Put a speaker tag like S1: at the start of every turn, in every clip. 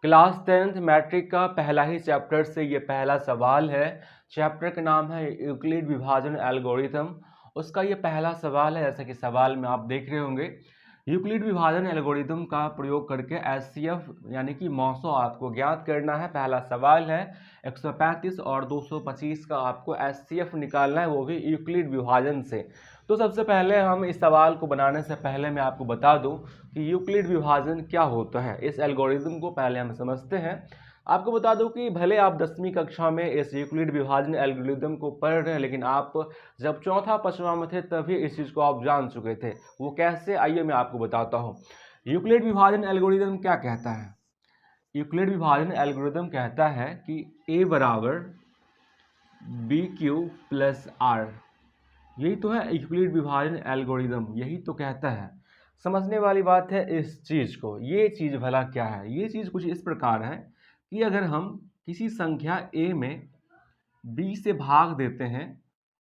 S1: Class 10th matric का पहला ही chapter से ये पहला सवाल है। चैप्टर का नाम है यूक्लिड विभाजन एल्गोरिथम। उसका ये पहला सवाल है। जैसा कि सवाल में आप देख रहे होंगे, यूक्लिड विभाजन एल्गोरिथम का प्रयोग करके एचसीएफ यानी कि मौसो आपको ज्ञात करना है। पहला सवाल है 135 और 225 का आपको एचसीएफ निकालना है, वो भी यूक्लिड विभाजन से। तो सबसे पहले हम इस सवाल को बनाने से पहले मैं आपको बता दूं कि यूक्लिड विभाजन क्या होता है। इस एल्गोरिथम को पहले हम समझते हैं। आपको बता दूं कि भले आप 10वीं कक्षा में इस यूक्लिड विभाजन एल्गोरिथम को पढ़ रहे हैं, लेकिन आप जब चौथा पांचवा में थे तभी इस चीज़ को आप जान चुके थे। वो कैसे, आइए मैं आपको बताता हूँ। यूक्लिड विभाजन एल्गोरिथम क्या कहता है? यूक्लिड विभाजन एल्गोरिथम कहता है कि ए बराबर बी क्यू प्लस आर, यही तो है यूक्लिड विभाजन एल्गोरिदम, यही तो कहता है। समझने वाली बात है इस चीज़ को। ये चीज़ भला क्या है? ये चीज़ कुछ इस प्रकार है कि अगर हम किसी संख्या a में b से भाग देते हैं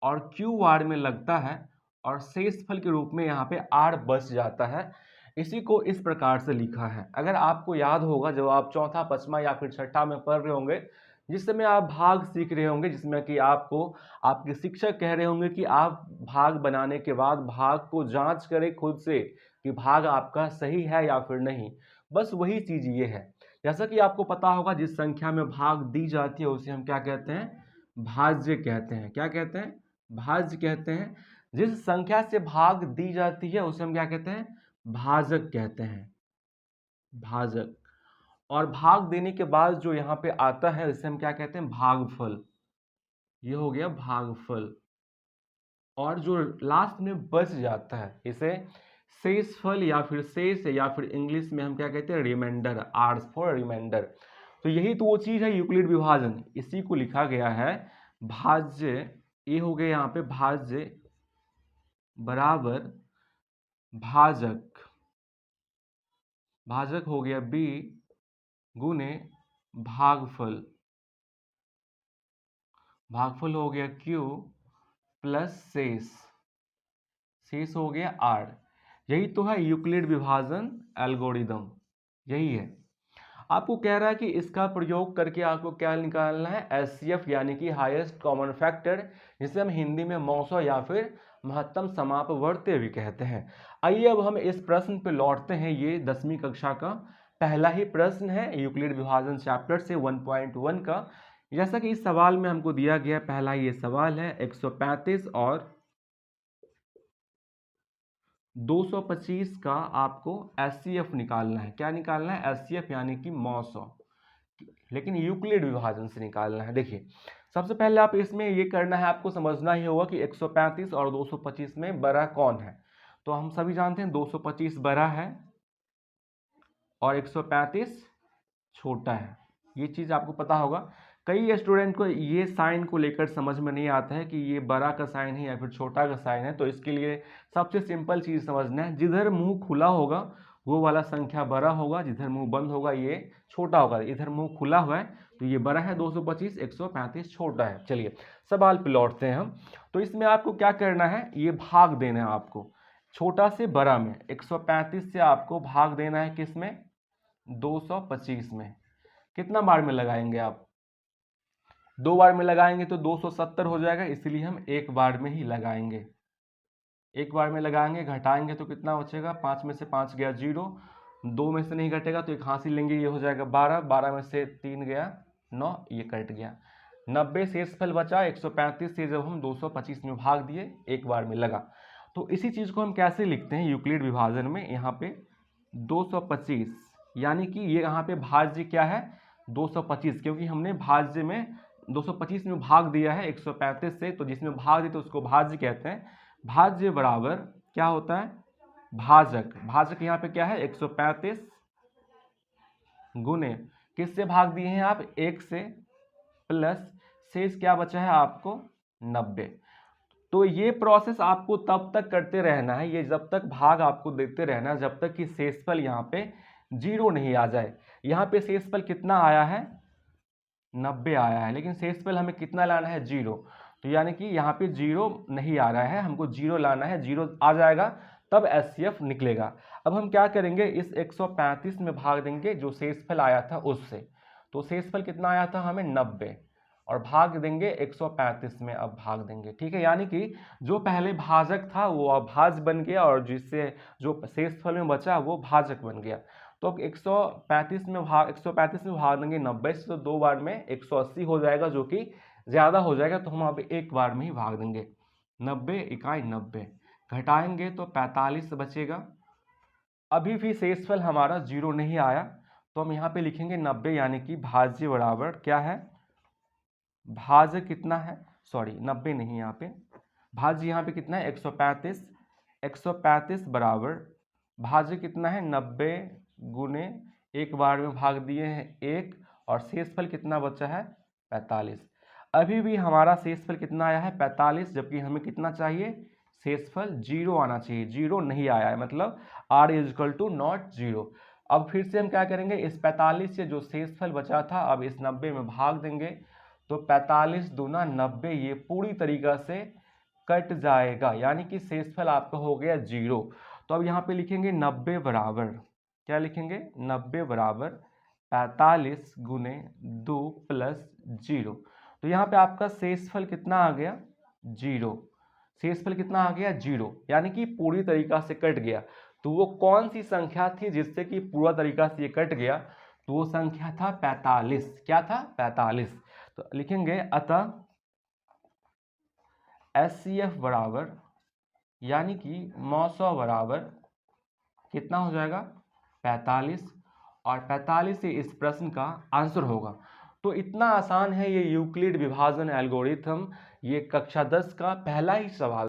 S1: और q r में लगता है और शेषफल के रूप में यहाँ पे r बच जाता है, इसी को इस प्रकार से लिखा है। अगर आपको याद होगा, जब आप चौथा पांचवा या फिर छठा में पढ़ रहे होंगे, जिस समय आप भाग सीख रहे होंगे, जिसमें कि आपको आपके शिक्षक कह रहे होंगे कि आप भाग बनाने के बाद भाग को जांच करें खुद से कि भाग आपका सही है या फिर नहीं। बस वही चीज़ ये है। जैसा कि आपको पता होगा, जिस संख्या में भाग दी जाती है उसे हम क्या कहते हैं? भाज्य कहते हैं। क्या कहते हैं? भाज्य कहते हैं। जिस संख्या से भाग दी जाती है उसे हम क्या कहते हैं? भाजक कहते हैं। भाजक। और भाग देने के बाद जो यहाँ पे आता है इसे हम क्या कहते हैं? भागफल। ये हो गया भागफल। और जो लास्ट में बच जाता है इसे शेषफल या फिर शेष, या फिर इंग्लिश में हम क्या कहते हैं? रिमाइंडर। R for reminder. तो यही तो वो चीज़ है यूक्लिड विभाजन, इसी को लिखा गया है भाज्य। ये हो गया यहाँ पे भाज्य बराबर भाजक। भाजक हो गया b गुने भागफल। भागफल हो गया q प्लस शेष। शेष हो गया r। यही तो है यूक्लिड विभाजन एल्गोरिदम, यही है। आपको कह रहा है कि इसका प्रयोग करके आपको क्या निकालना है? एचसीएफ यानी कि हाईएस्ट कॉमन फैक्टर, जिसे हम हिंदी में मौसो या फिर महत्तम समापवर्त्य भी कहते हैं। आइए अब हम इस प्रश्न पे लौटते हैं। ये 10वीं कक्षा का पहला ही प्रश्न है यूक्लिड विभाजन चैप्टर से 1.1 का। जैसा कि इस सवाल में हमको दिया गया, पहला ये सवाल है 135 और 225 का आपको एचसीएफ निकालना है। क्या निकालना है? एचसीएफ यानी कि मौसो, लेकिन यूक्लिड विभाजन से निकालना है। देखिए, सबसे पहले आप इसमें ये करना है, आपको समझना ही होगा कि 135 और 225 में बड़ा कौन है। तो हम सभी जानते हैं 225 बड़ा है और 135 छोटा है। ये चीज़ आपको पता होगा। कई स्टूडेंट को ये साइन को लेकर समझ में नहीं आता है कि ये बड़ा का साइन है या फिर छोटा का साइन है। तो इसके लिए सबसे सिंपल चीज़ समझना है, जिधर मुंह खुला होगा वो वाला संख्या बड़ा होगा, जिधर मुंह बंद होगा ये छोटा होगा। इधर मुंह खुला हुआ है तो ये बड़ा है 225, 135 छोटा है। चलिए सवाल पे लौटते हैं हम। तो इसमें आपको क्या करना है? ये भाग देना है आपको छोटा से बड़ा में। 135 से आपको भाग देना है किस में? 225 में। कितना बार में लगाएंगे आप? 2 बार में लगाएंगे तो 270 हो जाएगा, इसलिए हम एक बार में ही लगाएंगे। एक बार में लगाएंगे, घटाएंगे तो कितना बचेगा? 5 में से 5 गया 0, 2 में से नहीं घटेगा तो एक हासिल लेंगे, ये हो जाएगा 12, 12 में से 3 गया 9, ये कट गया 90। शेषफल बचा 135 से जब हम 225 में भाग दिए, एक बार में लगा। तो इसी चीज़ को हम कैसे लिखते हैं यूक्लिड विभाजन में? यहाँ पे 225 यानी कि ये यहाँ पे भाज्य क्या है? 225, क्योंकि हमने भाज्य में 225 में भाग दिया है 135 से, तो जिसमें भाग दिए तो उसको भाज्य कहते हैं। भाज्य बराबर क्या होता है? भाजक। भाजक यहाँ पे क्या है? 135 गुने किससे भाग दिए हैं आप? 1 से, प्लस शेष क्या बचा है आपको? 90। तो ये प्रोसेस आपको तब तक करते रहना है, ये जब तक भाग आपको देते रहना है, जब तक कि शेषफल यहाँ पे 0 नहीं आ जाए। यहाँ पे शेषफल कितना आया है? 90 आया है, लेकिन शेषफल हमें कितना लाना है? 0। तो यानी कि यहाँ पे 0 नहीं आ रहा है, हमको 0 लाना है। 0 आ जाएगा तब HCF निकलेगा। अब हम क्या करेंगे, इस 135 में भाग देंगे जो शेषफल आया था उससे। तो शेषफल कितना आया था हमें 90, और भाग देंगे 135 में, अब भाग देंगे, ठीक है। यानी कि जो पहले भाजक था वो अभाज्य बन गया, और जिससे जो शेषफल में बचा वो भाजक बन गया। तो अब 135 में भाग देंगे 90 से, तो 2 बार में 180 हो जाएगा, जो कि ज़्यादा हो जाएगा, तो हम अब एक बार में ही भाग देंगे। 90 इकाई 90 घटाएंगे तो 45 बचेगा। अभी भी शेषफल हमारा 0 नहीं आया, तो हम यहाँ पे लिखेंगे 90, यानी कि भाज्य बराबर क्या है, भाज्य कितना है, सॉरी 90 नहीं, यहाँ पे भाज्य यहाँ पे कितना है 135, 135 बराबर भाज्य कितना है 90 गुने एक बार में भाग दिए हैं 1, और शेषफल कितना बचा है 45। अभी भी हमारा शेषफल कितना आया है 45, जबकि हमें कितना चाहिए, शेषफल 0 आना चाहिए, 0 नहीं आया है, मतलब r = नॉट 0। अब फिर से हम क्या करेंगे, इस 45 से जो शेषफल बचा था अब इस 90 में भाग देंगे, तो 45 दूना 90, ये पूरी तरीका से कट जाएगा, यानी कि शेषफल आपका हो गया 0। तो अब यहाँ पे लिखेंगे 90 बराबर, क्या लिखेंगे, 90 बराबर 45 गुने 2 प्लस 0। तो यहाँ पे आपका शेषफल कितना आ गया 0, शेषफल कितना आ गया 0, यानी कि पूरी तरीका से कट गया। तो वो कौन सी संख्या थी जिससे कि पूरा तरीका से ये कट गया, तो वो संख्या था 45। क्या था 45। तो लिखेंगे अतः HCF बराबर, यानी कि मौसौ बराबर कितना हो जाएगा 45, और 45 से इस प्रश्न का आंसर होगा। तो इतना आसान है ये यूक्लिड विभाजन एल्गोरिथम, ये कक्षा 10 का पहला ही सवाल।